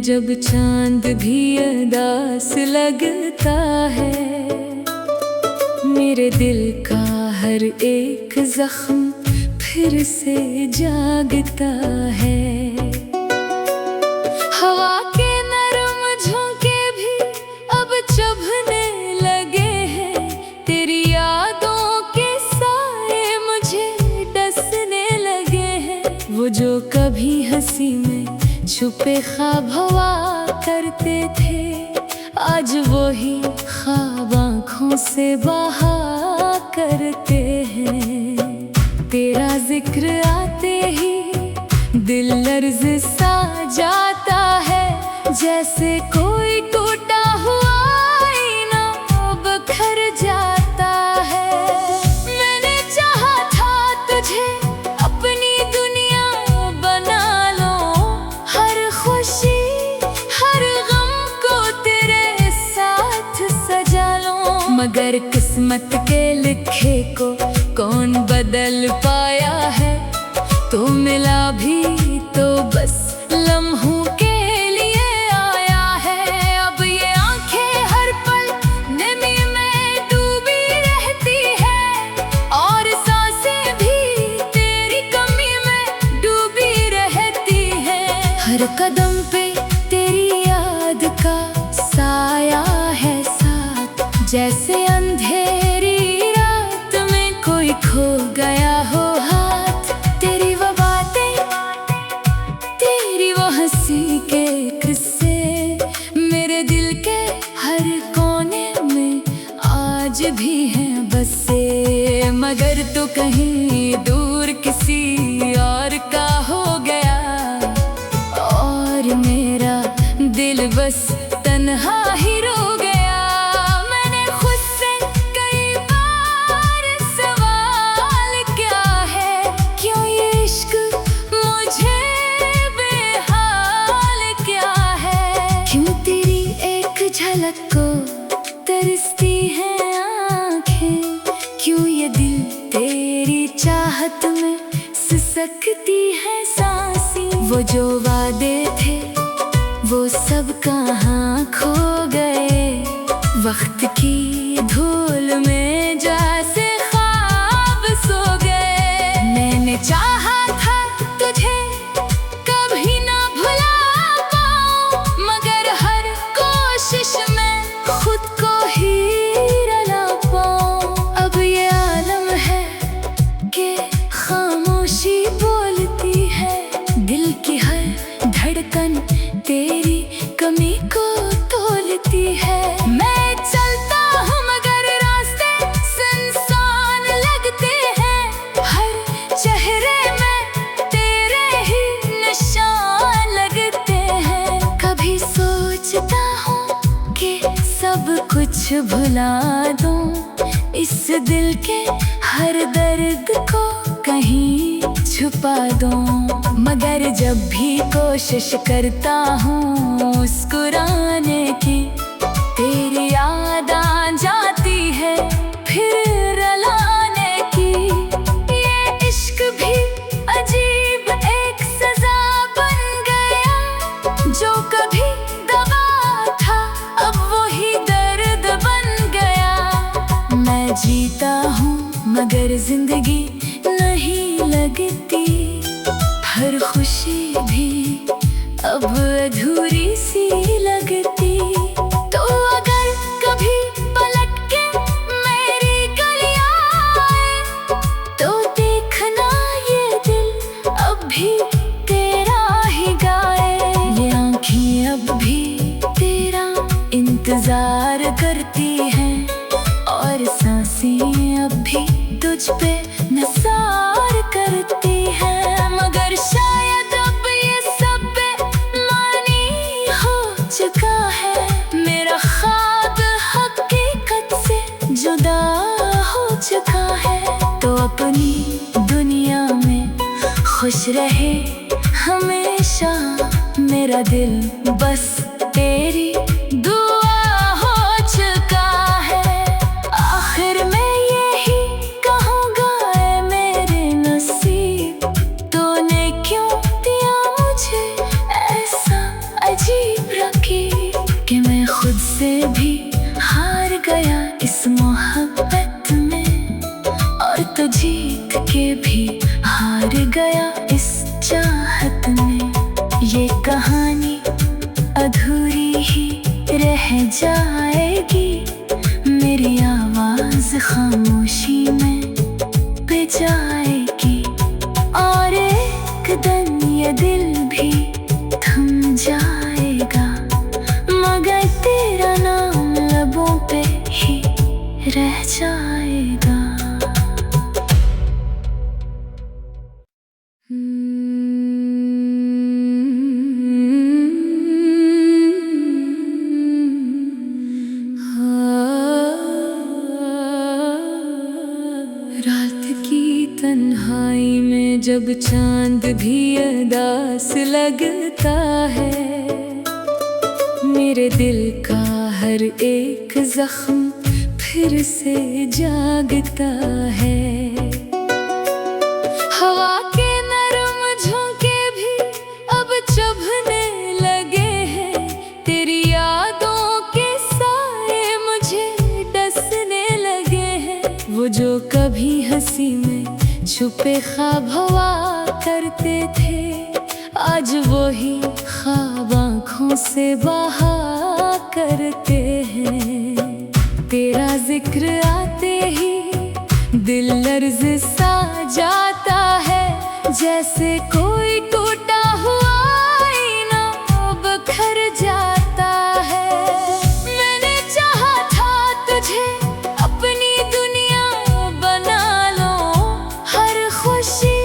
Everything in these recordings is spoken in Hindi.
जब चांद भी उदास लगता है, मेरे दिल का हर एक जख्म फिर से जागता है। हवा के नरम झोंके भी अब चुभने लगे हैं, तेरी यादों के साए मुझे डसने लगे हैं। वो जो कभी हंसी में छुपे ख्वाब हुआ करते थे, आज वही ख्वाब आँखों से बहा करते हैं। तेरा जिक्र आते ही दिल लर्ज़ सा जाता है, जैसे कोई टूटा हुआ आईना बिखर जाता है। मैंने चाहा था तुझे अपनी दुनिया बना लो, हर खुशी हर गम को तेरे साथ सजा लो। मगर किस्मत के लिखे को कौन बदल पाया है, तो मिला भी तो बस लम्हों के लिए आया है। अब ये आंखें हर पल नमी में डूबी रहती है, और सांसें भी तेरी कमी में डूबी रहती है। हर कदम पे तेरी याद का साया है साथ, जैसे अंधेरी रात में कोई खो गया हो हाथ। तेरी वो बातें तेरी वो हंसी के किस्से मेरे दिल के हर कोने में आज भी हैं बसे। मगर तू कहीं दूर किसी और का हो गया, और मेरा दिल बस तन्हा ही रो गया। मैंने खुद से कई बार सवाल क्या है, क्यों ये इश्क मुझे बेहाल क्या है। क्यों तेरी एक झलक को तरसती हैं आँखें, क्यों ये दिल तेरी चाहत में सिसकती है सांसें। वो जो वादे थे वो सब कहाँ खो गए, वक्त की धूल में जैसे ख्वाब सो गए। मैंने चाहा था तुझे कभी ना भुला पाऊं, मगर हर कोशिश में खुद को ही रुला पाऊं। अब ये आलम है कि खामोशी बोलती है, दिल की हर धड़कन तेरी कमी को तोलती है। मैं चलता हूँ मगर रास्ते सुनसान लगते हैं, हर चेहरे में तेरे ही निशान लगते हैं। कभी सोचता हूँ कि सब कुछ भुला दूँ, इस दिल के हर दर्द को कहीं छुपा दूँ। मगर जब भी कोशिश करता हूँ मुस्कुराने की, तेरी याद आ जाती है फिर रुलाने की। ये इश्क भी अजीब एक सजा बन गया, जो कभी दवा था अब वही दर्द बन गया। मैं जीता हूँ मगर जिंदगी नहीं लगती, हर खुशी भी अब अधूरी सी लगती। तो अगर कभी पलट के मेरी गलियां आए, तो देखना ये दिल अब भी तेरा ही गाए। ये आँखें अब भी तेरा इंतजार करती हैं, और सांसें अब भी तुझ पे निसार करती हैं। मगर शायद अब ये सब बेमानी हो चुका है, मेरा ख्वाब हकीकत से जुदा हो चुका है। तो अपनी दुनिया में खुश रहे हमेशा मेरा दिल, बस तेरी दुआ हो चुका है। आखिर में जी अधूरी ही रह जाएगी। मेरी आवाज खामोशी में पे जाएगी, और एक दिन ये दिल भी थम जाएगा, मगर तेरा नाम लबों पे ही रह जाएगा। रात की तन्हाई में जब चांद भी उदास लगता है, मेरे दिल का हर एक जख्म फिर से जागता है। हवा के नरम झोंके भी अब चुभने लगे हैं, तेरी यादों के साए मुझे डसने लगे हैं। वो जो कभी हंसी में छुपे ख्वाब हुआ करते थे, आज वही ख्वाब आँखों से बहा करते हैं। तेरा जिक्र आते ही दिल लर्ज़ सा जाता है, जैसे कोई टूटा हुआ आईना बिखर जाता है। मैंने चाहा था तुझे अपनी दुनिया बना लो, हर खुशी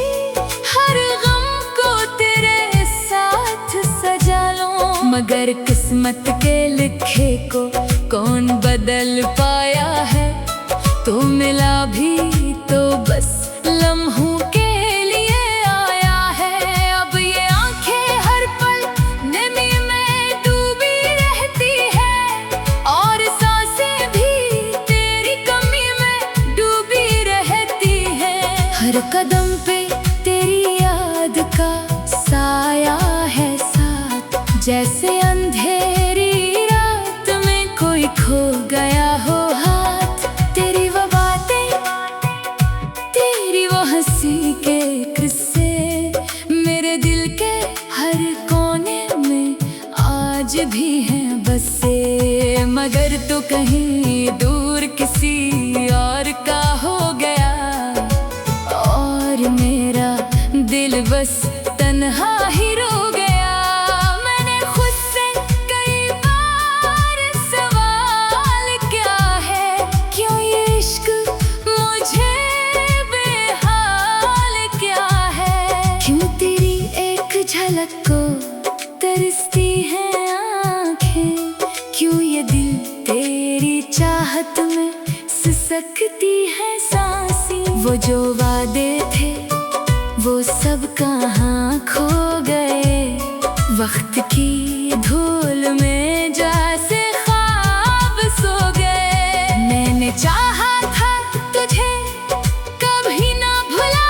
हर गम को तेरे साथ सजा लो, मगर किस्मत के लिखे को कौन बदल पाया है। तो मिला भी तो बस लम्हों के लिए आया है। अब ये आंखें हर पल नमी में डूबी रहती है, और सांसें भी तेरी कमी में डूबी रहती है। हर कदम पे तेरी याद का साया है साथ, जैसे अंधेरी रात में कोई खो गया हो हाथ। तेरी वो बातें, तेरी वो हंसी के किस्से मेरे दिल के हर कोने में आज भी हैं बसे, मगर तू कहीं दूर किसी और का हो गया, और मेरा दिल बस तन्हा ही रो गया। मैंने खुद से कई बार सवाल क्या है, क्यों ये इश्क मुझे बेहाल क्या है। क्यों तेरी एक झलक को तरसती है आँखें, क्यों ये दिल तेरी चाहत में सिसकती है सांसें। वो जो वादे थे वो सब कहाँ खो गए, वक्त की धूल में जैसे ख्वाब सो गए। मैंने चाहा था तुझे कभी ना भुला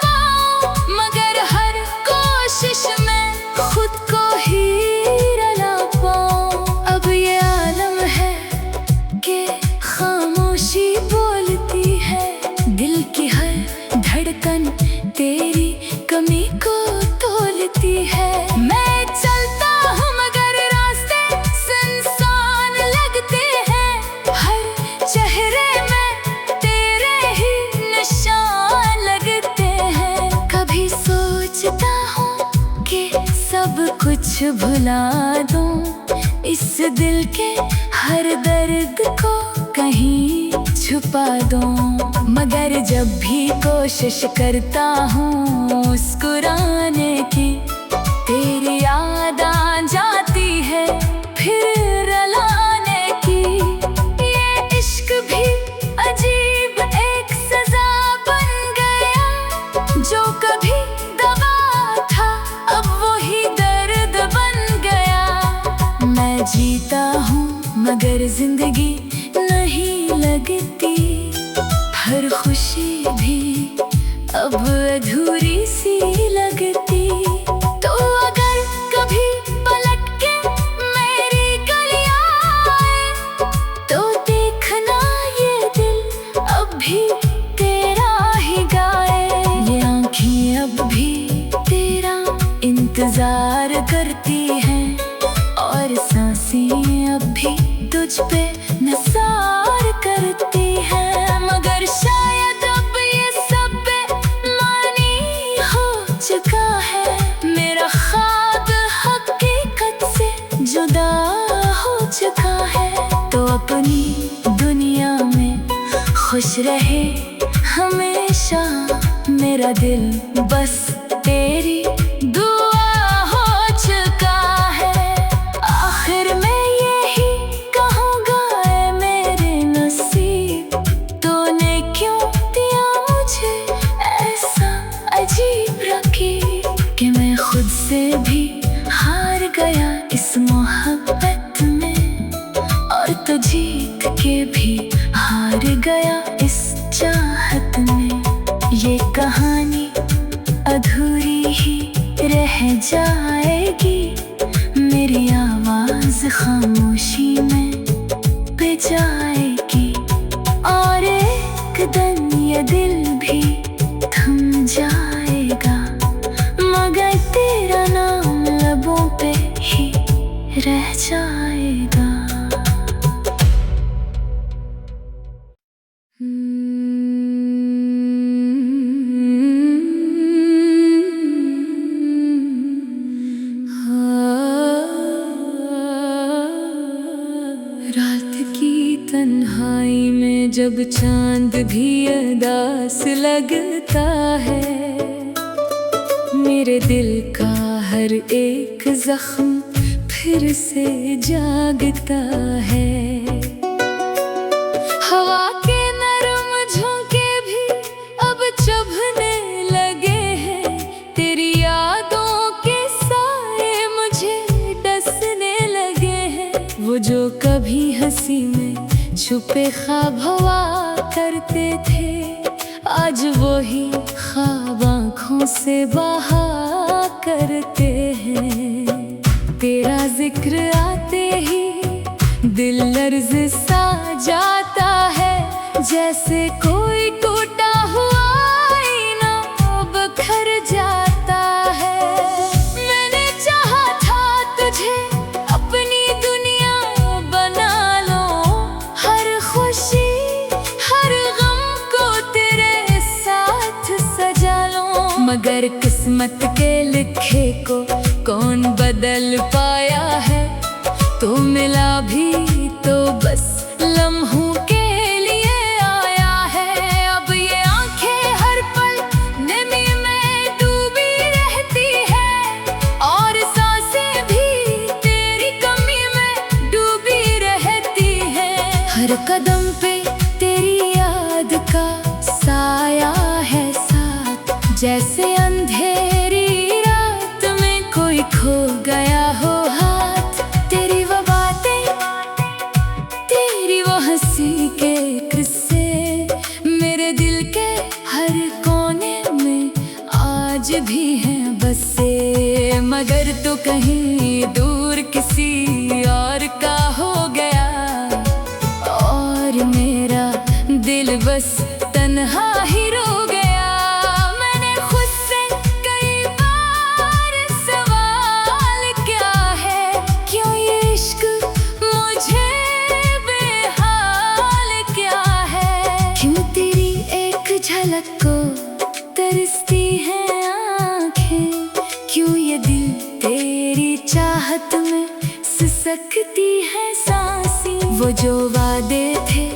पाऊं, मगर हर कोशिश में खुद को ही रुला पाऊं। अब ये आलम है कि खामोशी बोलती है, दिल की हर धड़कन तेरी कमी को तोलती है। मैं चलता हूँ मगर रास्ते सुनसान लगते हैं, हर चेहरे में तेरे ही निशान लगते हैं। कभी सोचता हूँ कि सब कुछ भुला दूँ, इस दिल के हर दर्द को कहीं छुपा दूं, मगर जब भी कोशिश करता हूँ मुस्कुराने की, तेरी याद आ जाती है फिर रुलाने की। ये इश्क भी अजीब एक सजा बन गया, जो कभी दवा था अब वही दर्द बन गया। मैं जीता हूँ मगर जिंदगी नहीं लगती, हर खुशी भी अब अधूरी सी लगती। तो अगर कभी पलट के मेरी गलियां आए, तो देखना ये दिल अब भी तेरा ही गाए। ये आँखें अब भी तेरा इंतजार करती हैं, और जुदा हो चुका है, तो अपनी दुनिया में खुश रहे हमेशा मेरा दिल, बस तेरी दुआ हो चुका है। आखिर मैं यही कहूँगा, ऐ मेरे नसीब, तूने क्यों दिया मुझे ऐसा अजीब रकीब, कि मैं खुद से भी हार गया इस मोहब्बत में, और तो जीत के भी हार गया इस चाहत में। ये कहानी अधूरी ही रह जाएगी, मेरी आवाज खामोशी में पे जाएगी, और एक दिन ये दिल भी थम जाएगा, मगर तेरा नाम लबों पे ही रह जाएगा। रात की तन्हाई में जब चांद भी उदास लगता है, मेरे दिल का हर एक जख्म फिर से जागता है। हवा के नरम झोंके भी अब चुभने लगे हैं, तेरी यादों के साए मुझे डसने लगे हैं। वो जो कभी हंसी में छुपे ख्वाब हुआ करते थे, आज वो ही ख्वाब आँखों से बहा करते हैं। तेरा जिक्र आते ही दिल लर्ज़ सा जाता है, जैसे कोई टूटा हुआ आईना बिखर जाता है। मैंने चाहा था तुझे अपनी दुनिया बना लो, हर खुशी हर गम को तेरे साथ सजा लो, मगर किस्मत के लिखे को कौन बदल पाया है। तो मिला भी तो बस लम्हों के लिए आया है। अब ये आंखें हर पल नमी में डूबी रहती है, और सांसें भी तेरी कमी में डूबी रहती है। हर कदम पे तेरी याद का साया है साथ, जैसे अंधेरी रात में कोई खो गया हो हाथ। तेरी वो बातें, तेरी वो हंसी के किस्से मेरे दिल के हर कोने में आज भी हैं बसे, मगर तू कहीं दूर किसी और का हो गया, और मेरा दिल बस तन्हा ही रो गया। मैंने खुद से कई बार सवाल क्या है, क्यों ये इश्क मुझे बेहाल क्या है। क्यों तेरी एक झलक को तरसती है आँखें, क्यों ये दिल तेरी चाहत में सिसकती है सांसें। वो जो वादे थे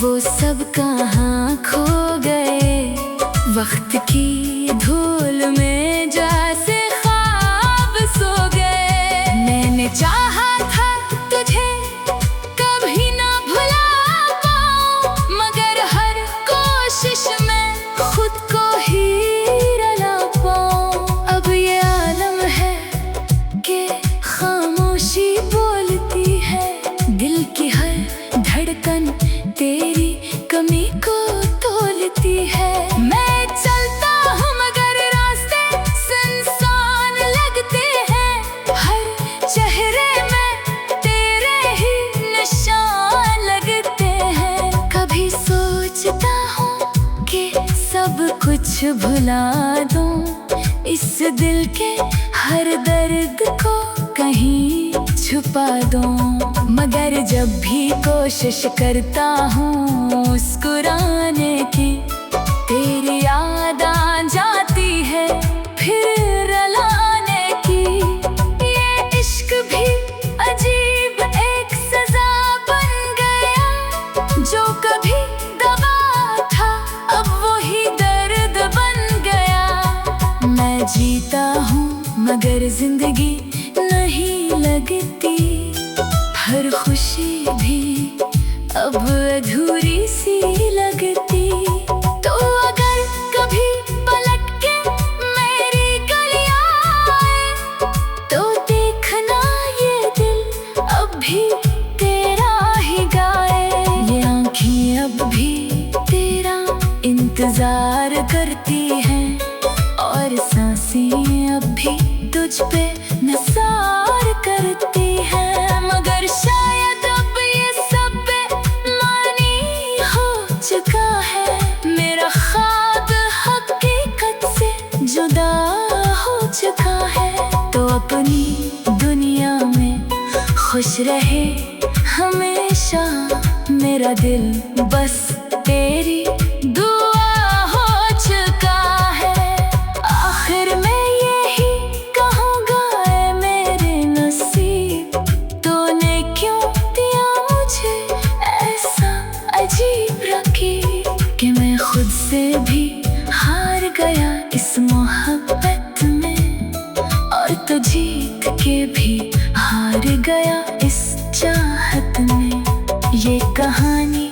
वो सब कहाँ खो गए, वक्त की धूल में जैसे ख्वाब सो गए। मैंने चाहा था तुझे कभी ना भुला पाऊं, मगर हर कोशिश में खुद को ही रुला पाऊं। अब ये आलम है कि खामोशी बोलती है, दिल की हर धड़कन तेरी कमी को तोलती है। मैं चलता हूँ मगर रास्ते सुनसान लगते हैं, हर चेहरे में तेरे ही निशान लगते हैं। कभी सोचता हूँ कि सब कुछ भुला दूँ, इस दिल के हर दर्द को कहीं छुपा दूं, मगर जब भी कोशिश करता हूँ मुस्कुराने की, तेरी याद आ जाती है फिर रुलाने की। ये इश्क भी जिंदगी नहीं लगती, हर खुशी भी अब अधूरी सी लगती। तो अगर कभी पलट के मेरी गलियां आए, तो देखना ये दिल अब भी तेरा ही गाए। ये आँखें अब भी तेरा इंतजार करती हैं, और सांसें अब भी तुझ पे निसार करती हैं। मगर शायद अब ये सब बेमानी हो चुका है, मेरा ख्वाब हकीकत से जुदा हो चुका है। तो अपनी दुनिया में खुश रहे हमेशा मेरा दिल, बस तेरी दुआ हो चुका है। आखिर में यही कहूँगा, ऐ मेरे नसीब, तूने क्यों दिया मुझे ऐसा अजीब रकीब, कि मैं खुद से भी हार गया इस मोहब्बत में, और तो जीत के भी हार गया इस चाहत में। ये कहानी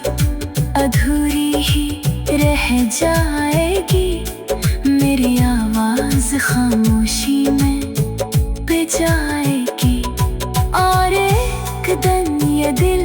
अधूरी ही रह जाएगी, मेरी आवाज खामोशी में पिघल जाएगी, और एक दिन ये दिल